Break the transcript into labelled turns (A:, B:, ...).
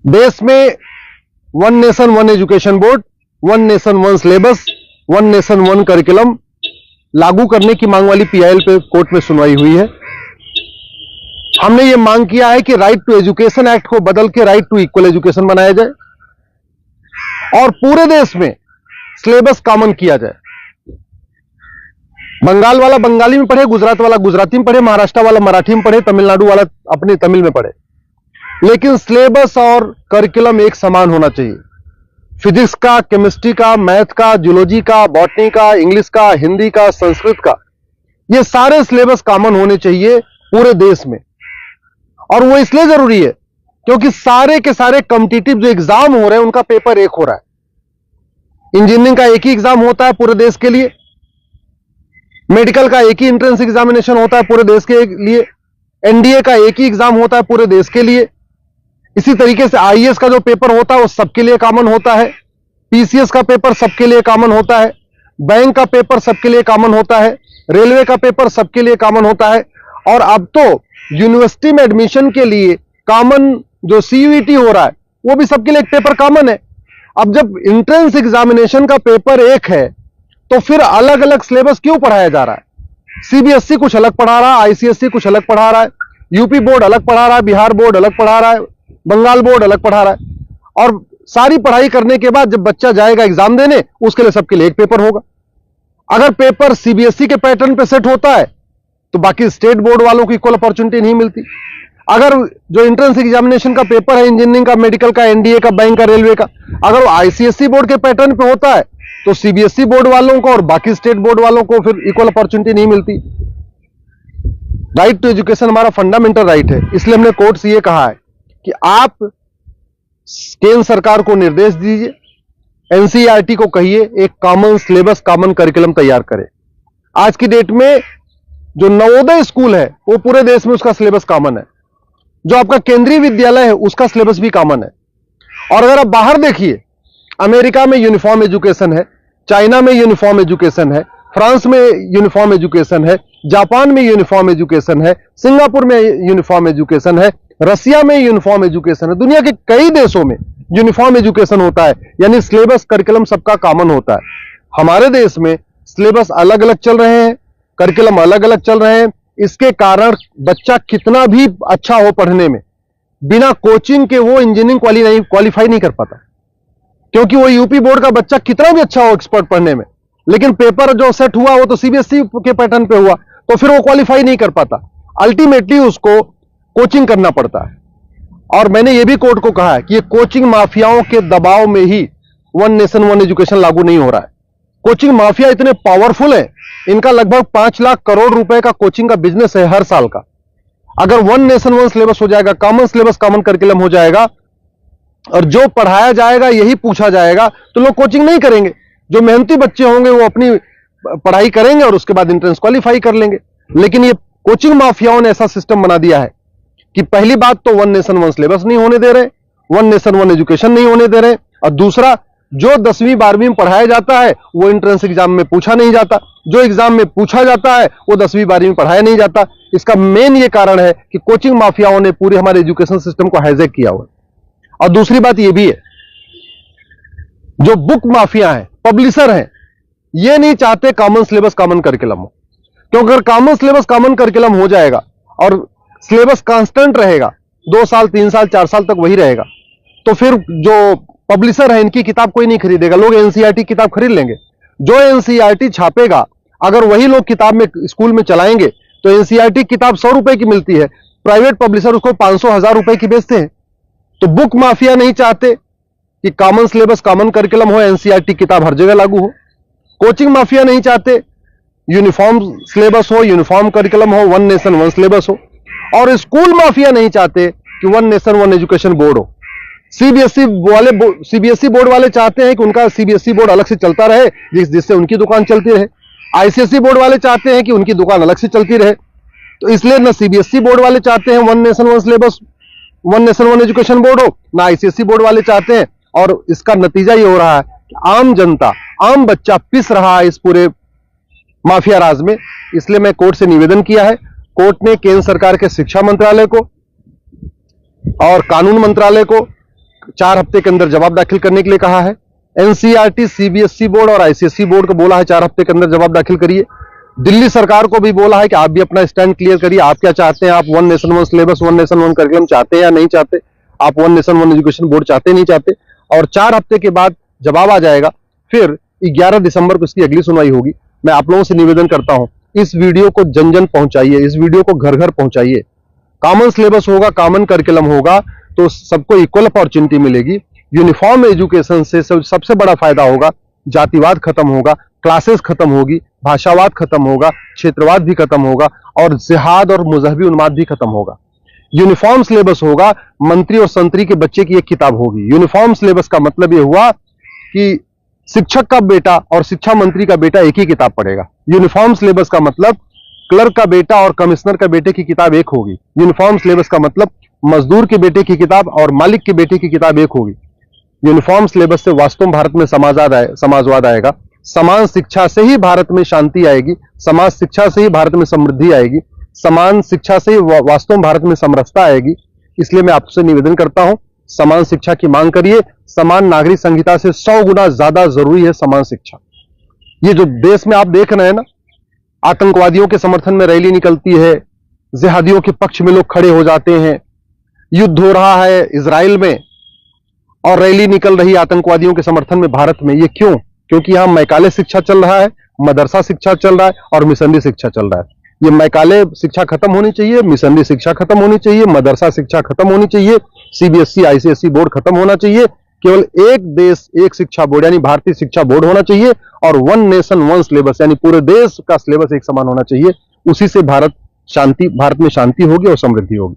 A: देश में one nation one education board, one nation one syllabus, one nation one curriculum लागू करने की मांग वाली पीआईएल पे कोर्ट में सुनवाई हुई है। हमने ये मांग किया है कि राइट टू एजुकेशन एक्ट को बदल के राइट टू इक्वल एजुकेशन बनाया जाए और पूरे देश में सिलेबस कॉमन किया जाए। बंगाल वाला बंगाली में पढ़े, गुजरात वाला गुजराती में पढ़े, महाराष्ट्र वाला मराठी में पढ़े, तमिलनाडु वाला अपने तमिल में पढ़े, लेकिन सिलेबस और करिकुलम एक समान होना चाहिए। फिजिक्स का, केमिस्ट्री का, मैथ का, जूलॉजी का, बॉटनी का, इंग्लिश का, हिंदी का, संस्कृत का, ये सारे सिलेबस कॉमन होने चाहिए पूरे देश में। और वो इसलिए जरूरी है क्योंकि सारे के सारे कॉम्पिटिटिव जो एग्जाम हो रहे हैं उनका पेपर एक हो रहा है। इंजीनियरिंग का एक ही एग्जाम होता है पूरे देश के लिए, मेडिकल का एक ही एंट्रेंस एग्जामिनेशन होता है पूरे देश के लिए, एनडीए का एक ही एग्जाम होता है पूरे देश के लिए। इसी तरीके से आईएएस का जो पेपर होता है वो सबके लिए कॉमन होता है, पीसीएस का पेपर सबके लिए कॉमन होता है, बैंक का पेपर सबके लिए कॉमन होता है, रेलवे का पेपर सबके लिए कॉमन होता है। और अब तो यूनिवर्सिटी में एडमिशन के लिए कॉमन जो सीयूईटी हो रहा है वो भी सबके लिए एक पेपर कॉमन है। अब जब एंट्रेंस एग्जामिनेशन का पेपर एक है तो फिर अलग अलग सिलेबस क्यों पढ़ाया जा रहा है? सीबीएसई कुछ अलग पढ़ा रहा है, आईसीएसई कुछ अलग पढ़ा रहा है, यूपी बोर्ड अलग पढ़ा रहा है, बिहार बोर्ड अलग पढ़ा रहा है, बंगाल बोर्ड अलग पढ़ा रहा है। और सारी पढ़ाई करने के बाद जब बच्चा जाएगा एग्जाम देने, उसके लिए सबके लिए एक पेपर होगा। अगर पेपर सीबीएसई के पैटर्न पे सेट होता है तो बाकी स्टेट बोर्ड वालों को इक्वल अपॉर्चुनिटी नहीं मिलती। अगर जो एंट्रेंस एग्जामिनेशन का पेपर है इंजीनियरिंग का, मेडिकल का, एनडीए का, बैंक का, रेलवे का, अगर वो आईसीएसई बोर्ड के पैटर्न पे होता है तो सीबीएसई बोर्ड वालों को और बाकी स्टेट बोर्ड वालों को फिर इक्वल अपॉर्चुनिटी नहीं मिलती। राइट टू एजुकेशन हमारा फंडामेंटल राइट है, इसलिए हमने कोर्ट से यह कहा है कि आप केंद्र सरकार को निर्देश दीजिए, एनसीईआरटी को कहिए एक कॉमन सिलेबस, कॉमन करिकुलम तैयार करे। आज की डेट में जो नवोदय स्कूल है वो पूरे देश में उसका सिलेबस कॉमन है, जो आपका केंद्रीय विद्यालय है उसका सिलेबस भी कॉमन है। और अगर आप बाहर देखिए, अमेरिका में यूनिफॉर्म एजुकेशन है, चाइना में यूनिफॉर्म एजुकेशन है, फ्रांस में यूनिफॉर्म एजुकेशन है, जापान में यूनिफॉर्म एजुकेशन है, सिंगापुर में यूनिफॉर्म एजुकेशन है, रसिया में यूनिफॉर्म एजुकेशन है, दुनिया के कई देशों में यूनिफॉर्म एजुकेशन होता है, यानी सिलेबस करिकुलम सबका कॉमन होता है। हमारे देश में सिलेबस अलग अलग चल रहे हैं, करिकुलम अलग अलग चल रहे हैं। इसके कारण बच्चा कितना भी अच्छा हो पढ़ने में, बिना कोचिंग के वो इंजीनियरिंग क्वालिफाई नहीं कर पाता, क्योंकि वो यूपी बोर्ड का बच्चा कितना भी अच्छा हो एक्सपर्ट पढ़ने में, लेकिन पेपर जो सेट हुआ वो तो सीबीएसई के पैटर्न पे हुआ, तो फिर वो क्वालिफाई नहीं कर पाता। अल्टीमेटली उसको कोचिंग करना पड़ता है। और मैंने ये भी कोर्ट को कहा है कि ये कोचिंग माफियाओं के दबाव में ही वन नेशन वन एजुकेशन लागू नहीं हो रहा है। कोचिंग माफिया इतने पावरफुल है, इनका लगभग 5 लाख करोड़ रुपए का कोचिंग का बिजनेस है हर साल का। अगर वन नेशन वन सिलेबस हो जाएगा, कॉमन सिलेबस, कॉमन करिकुलम हो जाएगा और जो पढ़ाया जाएगा यही पूछा जाएगा, तो लोग कोचिंग नहीं करेंगे। जो मेहनती बच्चे होंगे वो अपनी पढ़ाई करेंगे और उसके बाद एंट्रेंस क्वालिफाई कर लेंगे। लेकिन ये कोचिंग माफियाओं ने ऐसा सिस्टम बना दिया है कि पहली बात तो वन नेशन वन सिलेबस नहीं होने दे रहे, वन नेशन वन एजुकेशन नहीं होने दे रहे, और दूसरा जो 10वीं 12वीं में पढ़ाया जाता है वो एंट्रेंस एग्जाम में पूछा नहीं जाता, जो एग्जाम में पूछा जाता है वो 10वीं 12वीं में पढ़ाया नहीं जाता। इसका मेन ये कारण है कि कोचिंग माफियाओं ने पूरे हमारे एजुकेशन सिस्टम को हाईजैक किया हुआ। और दूसरी बात ये भी है, जो बुक माफिया है, पब्लिशर है, ये नहीं चाहते कॉमन सिलेबस कॉमन करिकुलम हो, क्योंकि अगर कॉमन सिलेबस कॉमन करिकुलम हो जाएगा और सिलेबस कांस्टेंट रहेगा, 2 साल 3 साल 4 साल तक वही रहेगा, तो फिर जो पब्लिशर है इनकी किताब कोई नहीं खरीदेगा, लोग एनसीईआरटी किताब खरीद लेंगे। जो एनसीईआरटी छापेगा अगर वही लोग किताब में स्कूल में चलाएंगे तो एनसीईआरटी किताब 100 रुपए की मिलती है, प्राइवेट पब्लिशर उसको 500-1000 रुपए की बेचते हैं। तो बुक माफिया नहीं चाहते कि कॉमन सिलेबस कॉमन करिकुलम हो, एनसीईआरटी किताब हर जगह लागू हो। कोचिंग माफिया नहीं चाहते यूनिफॉर्म सिलेबस हो, यूनिफॉर्म करिकुलम हो, वन नेशन वन सिलेबस हो। और स्कूल माफिया नहीं चाहते कि one nation one education board हो। सीबीएसई बोर्ड वाले चाहते हैं कि उनका सीबीएसई बोर्ड अलग से चलता रहे, जिससे उनकी दुकान चलती रहे। आईसीएसई बोर्ड वाले चाहते हैं कि उनकी दुकान अलग से चलती रहे। तो इसलिए ना सीबीएसई बोर्ड वाले चाहते हैं one nation one syllabus, one nation one education board हो, ना आईसीएसई बोर्ड वाले चाहते हैं। और इसका नतीजा ये हो रहा है कि आम जनता, आम बच्चा पिस रहा है इस पूरे माफिया राज में। इसलिए मैं कोर्ट से निवेदन किया है, कोर्ट ने केंद्र सरकार के शिक्षा मंत्रालय को और कानून मंत्रालय को 4 हफ्ते के अंदर जवाब दाखिल करने के लिए कहा है। एनसीईआरटी, सीबीएसई बोर्ड और आईसीएसई बोर्ड को बोला है 4 हफ्ते के अंदर जवाब दाखिल करिए। दिल्ली सरकार को भी बोला है कि आप भी अपना स्टैंड क्लियर करिए, आप क्या चाहते हैं, आप one nation one syllabus, one nation one curriculum चाहते हैं या नहीं चाहते, आप one nation one education board चाहते नहीं चाहते। और 4 हफ्ते के बाद जवाब आ जाएगा, फिर 11 दिसंबर को इसकी अगली सुनवाई होगी। मैं आप लोगों से निवेदन करता हूं, इस वीडियो को जन जन पहुंचाइए, इस वीडियो को घर घर पहुंचाइए। कॉमन सिलेबस होगा, कॉमन करिकुलम होगा तो सबको इक्वल अपॉर्चुनिटी मिलेगी। यूनिफॉर्म एजुकेशन से सबसे बड़ा फायदा होगा, जातिवाद खत्म होगा, क्लासेस खत्म होगी, भाषावाद खत्म होगा, क्षेत्रवाद भी खत्म होगा और जिहाद और मजहबी उन्माद भी खत्म होगा। यूनिफॉर्म सिलेबस होगा, मंत्री और संतरी के बच्चे की एक किताब होगी। यूनिफॉर्म सिलेबस का मतलब यह हुआ कि शिक्षक का बेटा और शिक्षा मंत्री का बेटा एक ही किताब पढ़ेगा। यूनिफॉर्म सिलेबस का मतलब क्लर्क का बेटा और कमिश्नर का बेटे की किताब एक होगी। यूनिफॉर्म सिलेबस का मतलब मजदूर के बेटे की किताब और मालिक के बेटे की किताब एक होगी। यूनिफॉर्म सिलेबस से वास्तव में भारत में समाजवाद आएगा। समान शिक्षा से ही भारत में शांति आएगी, समाज शिक्षा से ही भारत में समृद्धि आएगी, समान शिक्षा से ही वास्तव में भारत में समरसता आएगी। इसलिए मैं आपसे निवेदन करता हूं, समान शिक्षा की मांग करिए। समान नागरिक संहिता से 100 गुना ज्यादा जरूरी है समान शिक्षा। ये जो देश में आप देख रहे हैं ना, आतंकवादियों के समर्थन में रैली निकलती है, जिहादियों के पक्ष में लोग खड़े हो जाते हैं, युद्ध हो रहा है इजराइल में और रैली निकल रही है आतंकवादियों के समर्थन में भारत में। ये क्यों? क्योंकि यहां मैकाले शिक्षा चल रहा है, मदरसा शिक्षा चल रहा है और मिशनरी शिक्षा चल रहा है। ये मैकाले शिक्षा खत्म होनी चाहिए, मिशनरी शिक्षा खत्म होनी चाहिए, मदरसा शिक्षा खत्म होनी चाहिए, सीबीएसई आईसीएसई बोर्ड खत्म होना चाहिए। केवल एक देश एक शिक्षा बोर्ड यानी भारतीय शिक्षा बोर्ड होना चाहिए और वन नेशन वन सिलेबस यानी पूरे देश का सिलेबस एक समान होना चाहिए। उसी से भारत में शांति होगी और समृद्धि होगी।